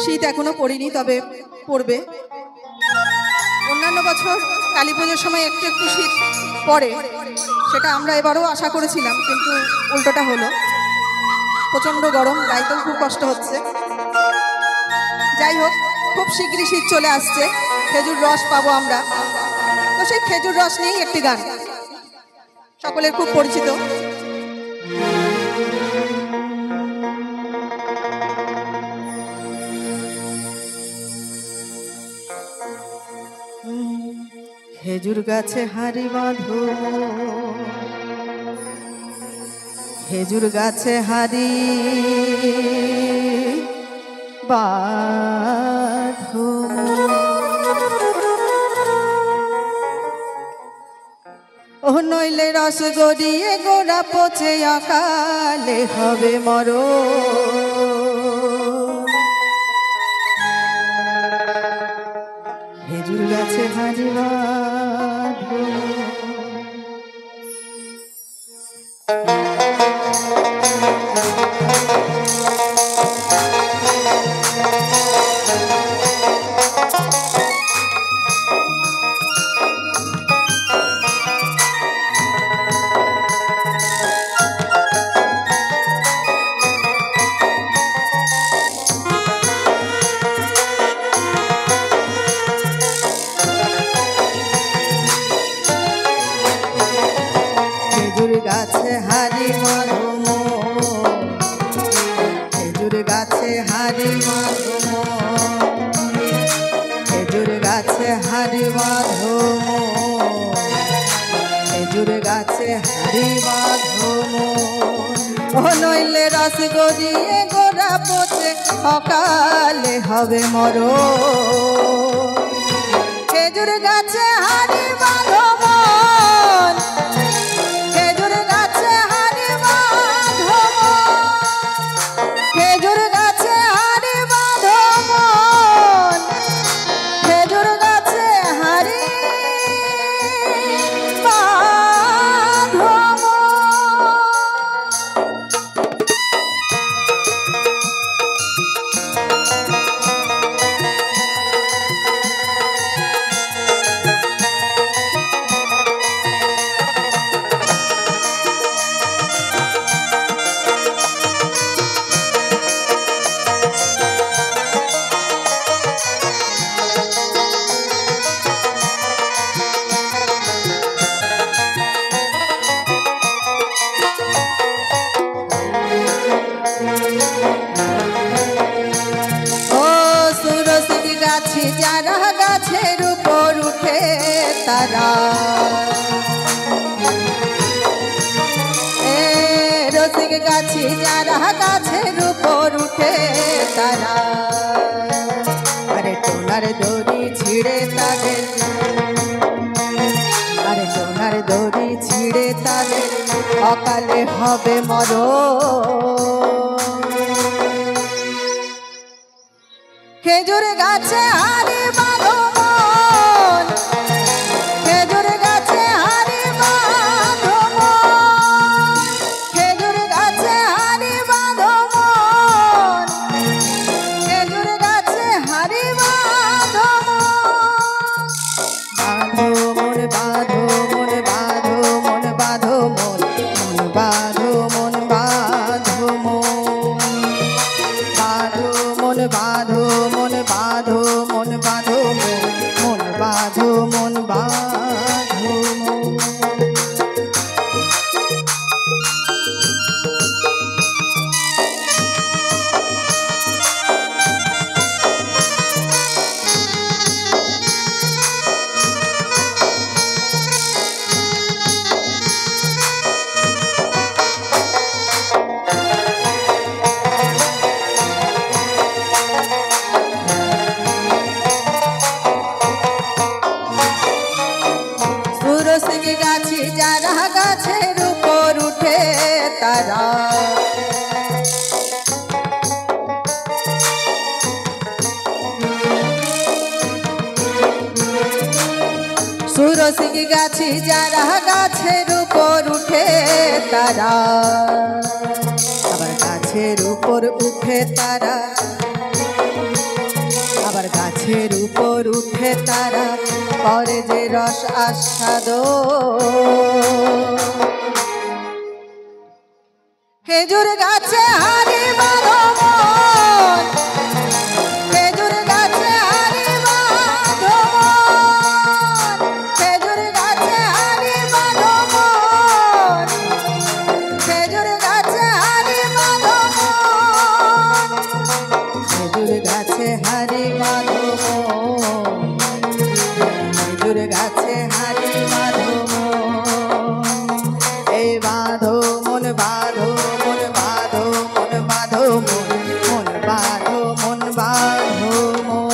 শীত এখনো পড়িনি, তবে পড়বে। অন্যান্য বছর কালী পুজোর সময় একটু একটু শীত পড়ে, সেটা আমরা এবারও আশা করেছিলাম, কিন্তু উল্টোটা হলো। প্রচণ্ড গরম, গাইতেও খুব কষ্ট হচ্ছে। যাই হোক, খুব শীঘ্রই শীত চলে আসছে, খেজুর রস পাবো আমরা। তো সেই খেজুর রস নিয়েই একটি গান সকলের খুব পরিচিত। খেজুর গাছে হাড়ি বাঁধো, খেজুর গাছে হাড়ি বাঁধো, ও নইলে রস গড়িয়ে গোড়া পচে অকালে হবে মরণ। খেজুর গাছে হাড়ি বাঁধো। খেজুর গাছে হাড়ি বাঁধো, খেজুর গাছে হাড়ি বাঁধো, খেজুর গাছে হাড়ি বাঁধো, খেজুর গাছে হাড়ি বাঁধো, ও নইলে রস গড়িয়ে গোড়া পচে অকালে হবে মরণ। খেজুর গাছে হাড়ি বাঁধো মন, খেজুর গাছে হাড়ি বাঁধো মন, খেজুর গাছে হাড়ি বাঁধো মন, খেজুর গাছে হাড়ি বাঁধো মন। যারা গাছের উপর উঠে তারা, রসিক গাছি যারা গাছের উপর উঠে তারা, আরে টোনার দড়ি ছিঁড়ে তাদের, আরে টোনার দড়ি ছিঁড়ে তাদের অকালে হবে মরণ। খেজুর গাছে হাড়ি বাঁধো মন, খেজুর গাছে হাড়ি বাঁধো মন, খেজুর গাছে হাড়ি বাঁধো মন, খেজুর গাছে হাড়ি বাঁধো মন। বাঁধো মন বাঁধো, মন বাঁধো, মন বাঁধো, মন বাঁধো, মন বাঁধো, মন বাঁধো, মন বাঁধো, মন বাঁধো, মন বাঁধো, মন। গাছি যারা গাছের উপর উঠে তারা, সুরসিক গাছি যারা গাছের উপর উঠে তারা, আবার গাছের উপর উঠে তারা রস আস্বাদ খেজুর গাছে হারি বাঁধো মন খেজুর গাছে হারি বাঁধো মন খেজুর গাছে হারি বাঁধো মন খেজুর গাছে হারি বাঁধো মন খেজুর গাছে হারি বাঁধো মন খেজুর গাছে হারি বাঁধো মন এই বাঁধো মন বাঁধো মন বাঁধো মন বাঁধো মন বাঁধো মন বাঁধো মন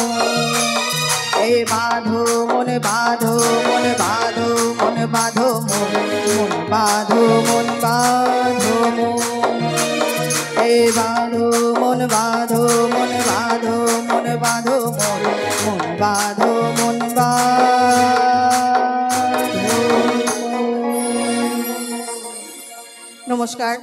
এই বাঁধো মন বাঁধো মন বাঁধো মন বাঁধো মন বাঁধো মন বাঁধো মন এই বাঁধো মন বাঁধো মন বাঁধো মন বাঁধো মন বাঁধো মন বাঁধো। নমস্কার।